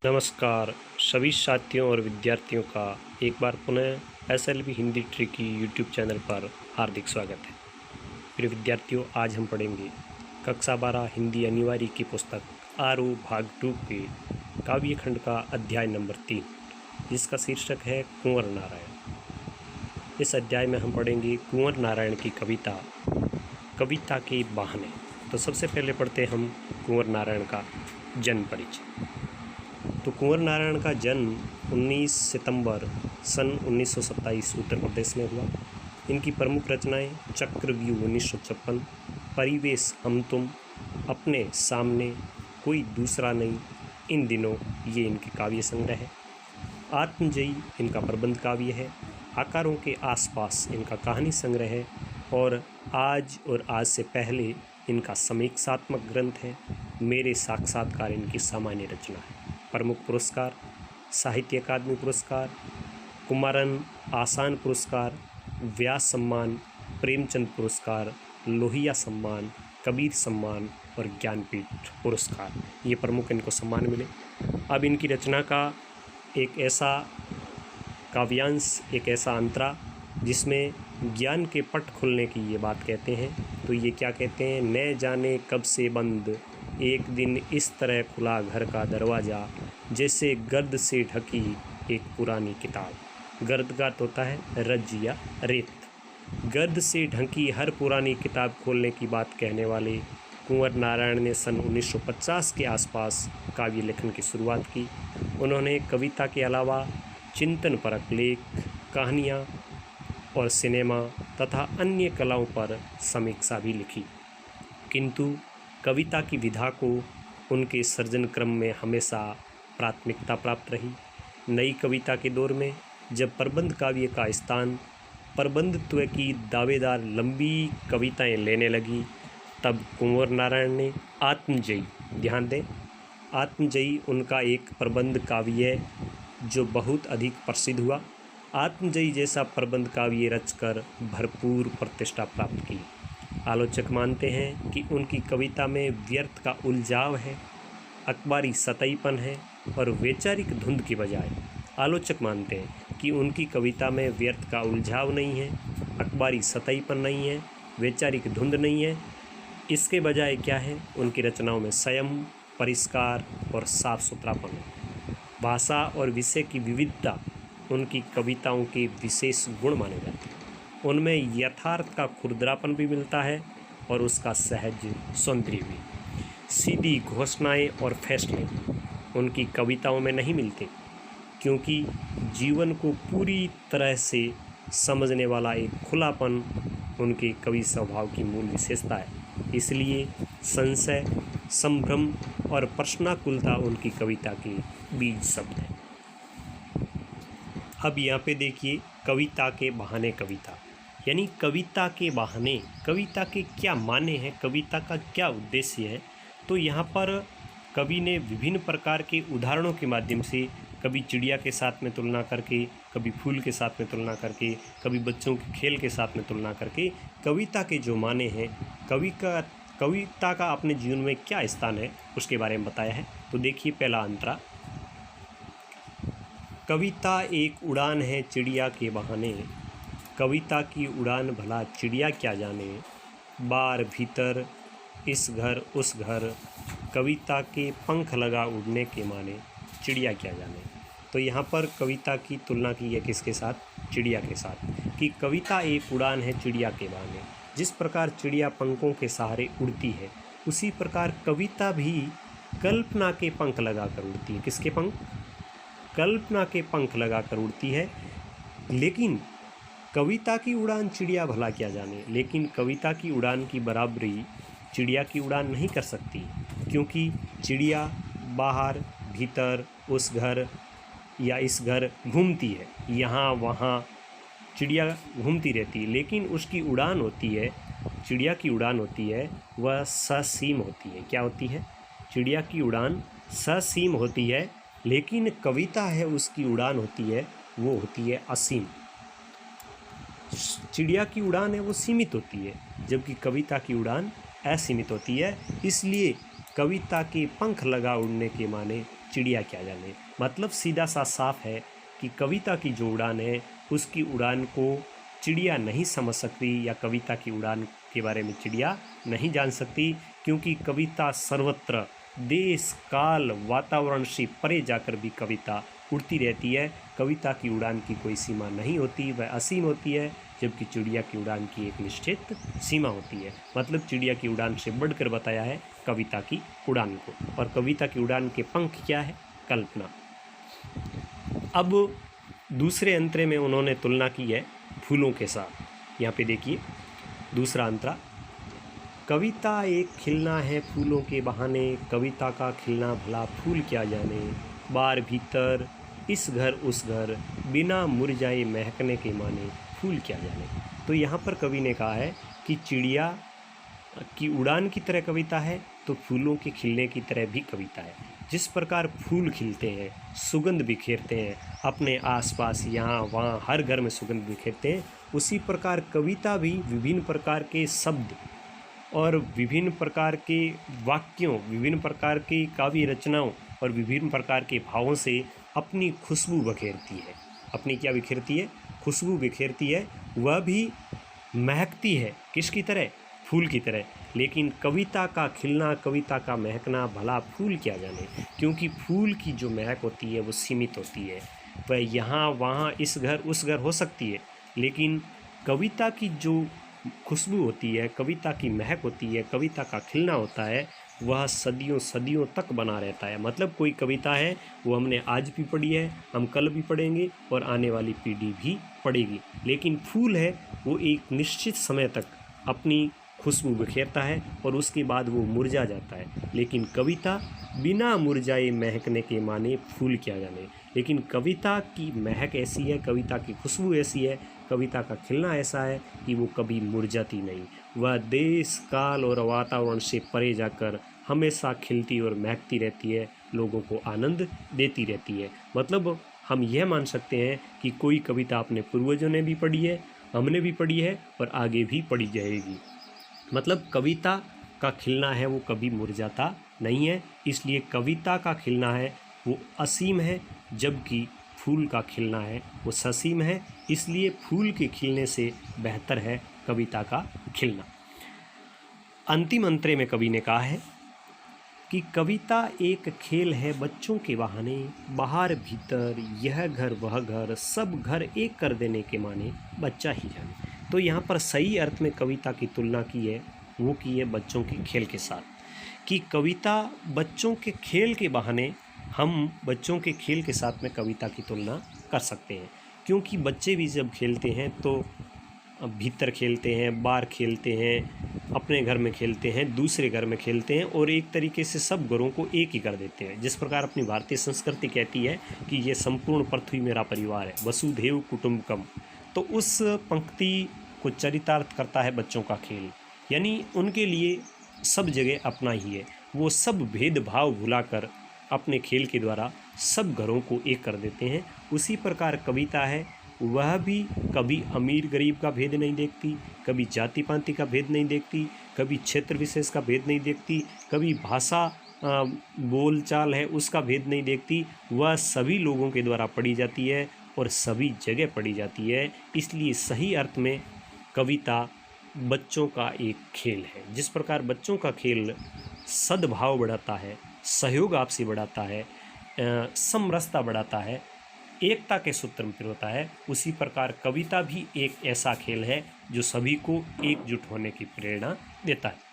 नमस्कार सभी साथियों और विद्यार्थियों का एक बार पुनः SLV Hindi tricky YouTube channel पर हार्दिक स्वागत है। प्रिय विद्यार्थियों, आज हम पढ़ेंगे कक्षा 12 हिंदी अनिवार्य की पुस्तक आरो भाग 2 के काव्य खंड का अध्याय नंबर 3, जिसका शीर्षक है कुंवर नारायण। इस अध्याय में हम पढ़ेंगे कुंवर नारायण की कविता के बहाने। तो सबसे पहले पढ़ते हम कुंवर नारायण का जन्म परिचय। तो कुंवर नारायण का जन्म 19 सितंबर सन 1927 उत्तर प्रदेश में हुआ। इनकी प्रमुख रचनाएं चक्रव्यूह 1956, परिवेश हम तुम, अपने सामने, कोई दूसरा नहीं, इन दिनों, ये इनके काव्य संग्रह है। आत्मजयी इनका प्रबंध काव्य है। आकारों के आसपास इनका कहानी संग्रह है। और आज से पहले इनका समीक्षात्मक ग्रंथ है। मेरे साक्षात्कार इनकी सामान्य रचना है। प्रमुख पुरस्कार साहित्य अकादमी पुरस्कार, कुमारन आसान पुरस्कार, व्यास सम्मान, प्रेमचंद पुरस्कार, लोहिया सम्मान, कबीर सम्मान और ज्ञानपीठ पुरस्कार, ये प्रमुख इनको सम्मान मिले। अब इनकी रचना का एक ऐसा काव्यांश, एक ऐसा अंतरा जिसमें ज्ञान के पट खुलने की ये बात कहते हैं। तो ये क्या कहते हैं? न जाने कब से बंद एक दिन इस तरह खुला घर का दरवाज़ा, जैसे गर्द से ढकी एक पुरानी किताब। गर्द का होता है रज या रेत। गर्द से ढकी हर पुरानी किताब खोलने की बात कहने वाले कुंवर नारायण ने सन 1950 के आसपास काव्य लेखन की शुरुआत की। उन्होंने कविता के अलावा चिंतन परक लेख, कहानियाँ और सिनेमा तथा अन्य कलाओं पर समीक्षा भी लिखी, किंतु कविता की विधा को उनके सृजन क्रम में हमेशा प्राथमिकता प्राप्त रही। नई कविता के दौर में जब प्रबंध काव्य का स्थान प्रबंधत्व की दावेदार लंबी कविताएं लेने लगी, तब कुंवर नारायण ने आत्मजयी, ध्यान दें, आत्मजयी उनका एक प्रबंध काव्य है जो बहुत अधिक प्रसिद्ध हुआ। आत्मजयी जैसा प्रबंध काव्य रचकर भरपूर प्रतिष्ठा प्राप्त की। आलोचक मानते हैं कि उनकी कविता में व्यर्थ का उलझाव है, अखबारी सतहीपन है और वैचारिक धुंध की बजाय। आलोचक मानते हैं कि उनकी कविता में व्यर्थ का उलझाव नहीं है, अखबारी सतहीपन नहीं है, वैचारिक धुंध नहीं है। इसके बजाय क्या है? उनकी रचनाओं में संयम, परिष्कार और साफ सुथरापन है। भाषा और विषय की विविधता उनकी कविताओं के विशेष गुण माने जाते हैं। उनमें यथार्थ का खुरदरापन भी मिलता है और उसका सहज सौंदर्य भी। सीधी घोषणाएं और फैसले उनकी कविताओं में नहीं मिलते, क्योंकि जीवन को पूरी तरह से समझने वाला एक खुलापन उनके कवि स्वभाव की मूल विशेषता है। इसलिए संशय, संभ्रम और प्रश्नाकुलता उनकी कविता के बीज शब्द हैं। अब यहाँ पे देखिए, कविता के बहाने कविता, यानी कविता के बहाने, कविता के क्या माने हैं, कविता का क्या उद्देश्य है। तो यहाँ पर कवि ने विभिन्न प्रकार के उदाहरणों के माध्यम से, कभी चिड़िया के साथ में तुलना करके, कभी फूल के साथ में तुलना करके, कभी बच्चों के खेल के साथ में तुलना करके, कविता के जो माने हैं, कविता का अपने जीवन में क्या स्थान है, उसके बारे में बताया है। तो देखिए पहला अंतरा, कविता एक उड़ान है चिड़िया के बहाने, कविता की उड़ान भला चिड़िया क्या जाने, बार भीतर इस घर उस घर, कविता के पंख लगा उड़ने के माने, चिड़िया क्या जाने। तो यहाँ पर कविता की तुलना की है किसके साथ? चिड़िया के साथ, कि कविता एक उड़ान है चिड़िया के बहाने। जिस प्रकार चिड़िया पंखों के सहारे उड़ती है, उसी प्रकार कविता भी कल्पना के पंख लगाकर उड़ती है। किसके पंख? कल्पना के पंख लगाकर उड़ती है। लेकिन कविता की उड़ान चिड़िया भला क्या जाने, लेकिन कविता की उड़ान की बराबरी चिड़िया की उड़ान नहीं कर सकती, क्योंकि चिड़िया बाहर भीतर उस घर या इस घर घूमती है, यहाँ वहाँ चिड़िया घूमती रहती है, लेकिन उसकी उड़ान होती है, चिड़िया की उड़ान होती है, वह ससीम होती है। क्या होती है? चिड़िया की उड़ान ससीम होती है, लेकिन कविता है उसकी उड़ान होती है, वो होती है असीम। चिड़िया की उड़ान है वो सीमित होती है, जबकि कविता की उड़ान असीमित होती है। इसलिए कविता के पंख लगा उड़ने के माने चिड़िया क्या जाने। मतलब सीधा सा साफ है कि कविता की जो उड़ान है उसकी उड़ान को चिड़िया नहीं समझ सकती, या कविता की उड़ान के बारे में चिड़िया नहीं जान सकती, क्योंकि कविता सर्वत्र देश काल वातावरण से परे जाकर भी कविता उड़ती रहती है। कविता की उड़ान की कोई सीमा नहीं होती, वह असीम होती है, जबकि चिड़िया की उड़ान की एक निश्चित सीमा होती है। मतलब चिड़िया की उड़ान से बढ़कर बताया है कविता की उड़ान को। और कविता की उड़ान के पंख क्या है? कल्पना। अब दूसरे अंतरे में उन्होंने तुलना की है फूलों के साथ। यहाँ पे देखिए दूसरा अंतरा, कविता एक खिलना है फूलों के बहाने, कविता का खिलना भला फूल क्या जाने, बार भीतर इस घर उस घर, बिना मुरझाए महकने के माने, फूल क्या जाने। तो यहाँ पर कवि ने कहा है कि चिड़िया की उड़ान की तरह कविता है तो फूलों के खिलने की तरह भी कविता है। जिस प्रकार फूल खिलते हैं, सुगंध बिखेरते हैं, अपने आसपास यहाँ वहाँ हर घर में सुगंध बिखेरते हैं, उसी प्रकार कविता भी विभिन्न प्रकार के शब्द और विभिन्न प्रकार के वाक्यों, विभिन्न प्रकार की काव्य रचनाओं और विभिन्न प्रकार के भावों से अपनी खुशबू बिखेरती है। अपनी क्या बिखेरती है? खुशबू बिखेरती है। वह भी महकती है, किसकी तरह? फूल की तरह। लेकिन कविता का खिलना, कविता का महकना भला फूल क्या जाने, क्योंकि फूल की जो महक होती है वो सीमित होती है। वह यहाँ वहाँ इस घर उस घर हो सकती है, लेकिन कविता की जो खुशबू होती है, कविता की महक होती है, कविता का खिलना होता है, वह सदियों सदियों तक बना रहता है। मतलब कोई कविता है वो हमने आज भी पढ़ी है, हम कल भी पढ़ेंगे और आने वाली पीढ़ी भी पढ़ेगी। लेकिन फूल है वो एक निश्चित समय तक अपनी खुशबू बिखेरता है और उसके बाद वो मुरझा जाता है। लेकिन कविता बिना मुरझाए महकने के माने फूल क्या जाने। लेकिन कविता की महक ऐसी है, कविता की खुशबू ऐसी है, कविता का खिलना ऐसा है कि वो कभी मुरझाती नहीं। वह देश काल और वातावरण से परे जाकर हमेशा खिलती और महकती रहती है, लोगों को आनंद देती रहती है। मतलब हम यह मान सकते हैं कि कोई कविता अपने पूर्वजों ने भी पढ़ी है, हमने भी पढ़ी है और आगे भी पढ़ी जाएगी। मतलब कविता का खिलना है वो कभी मुरझाता नहीं है, इसलिए कविता का खिलना है वो असीम है, जबकि फूल का खिलना है वो ससीम है। इसलिए फूल के खिलने से बेहतर है कविता का खिलना। अंतिम अंतरे में कवि ने कहा है कि कविता एक खेल है बच्चों के बहाने, बाहर भीतर यह घर वह घर, सब घर एक कर देने के माने, बच्चा ही जाने। तो यहाँ पर सही अर्थ में कविता की तुलना की है, वो की है बच्चों के खेल के साथ, कि कविता बच्चों के खेल के बहाने, हम बच्चों के खेल के साथ में कविता की तुलना कर सकते हैं। क्योंकि बच्चे भी जब खेलते हैं तो भीतर खेलते हैं, बाहर खेलते हैं, अपने घर में खेलते हैं, दूसरे घर में खेलते हैं और एक तरीके से सब घरों को एक ही कर देते हैं। जिस प्रकार अपनी भारतीय संस्कृति कहती है कि ये संपूर्ण पृथ्वी मेरा परिवार है, वसुधैव कुटुंबकम, तो उस पंक्ति को चरितार्थ करता है बच्चों का खेल। यानी उनके लिए सब जगह अपना ही है, वो सब भेदभाव भुलाकर अपने खेल के द्वारा सब घरों को एक कर देते हैं। उसी प्रकार कविता है, वह भी कभी अमीर गरीब का भेद नहीं देखती, कभी जाति पाति का भेद नहीं देखती, कभी क्षेत्र विशेष का भेद नहीं देखती, कभी भाषा बोलचाल है उसका भेद नहीं देखती। वह सभी लोगों के द्वारा पढ़ी जाती है और सभी जगह पढ़ी जाती है। इसलिए सही अर्थ में कविता बच्चों का एक खेल है। जिस प्रकार बच्चों का खेल सद्भाव बढ़ाता है, सहयोग आपसी बढ़ाता है, समरसता बढ़ाता है, एकता के सूत्र में पिरोता है, उसी प्रकार कविता भी एक ऐसा खेल है जो सभी को एकजुट होने की प्रेरणा देता है।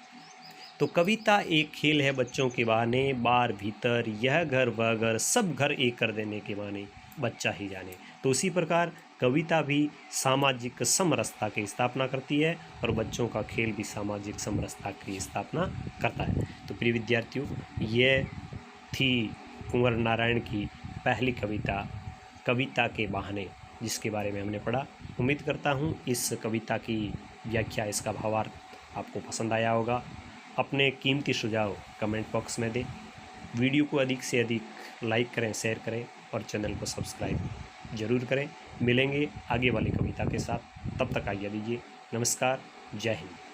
तो कविता एक खेल है बच्चों के बहाने, बाहर भीतर यह घर वह घर, सब घर एक कर देने के माने, बच्चा ही जाने। तो उसी प्रकार कविता भी सामाजिक समरसता की स्थापना करती है और बच्चों का खेल भी सामाजिक समरसता की स्थापना करता है। तो प्रिय विद्यार्थियों, यह थी कुंवर नारायण की पहली कविता कविता के बहाने, जिसके बारे में हमने पढ़ा। उम्मीद करता हूँ इस कविता की व्याख्या, इसका भावार्थ आपको पसंद आया होगा। अपने कीमती सुझाव कमेंट बॉक्स में दें। वीडियो को अधिक से अधिक लाइक करें, शेयर करें और चैनल को सब्सक्राइब जरूर करें। मिलेंगे आगे वाली कविता के साथ, तब तक आज्ञा दीजिए। नमस्कार, जय हिंद।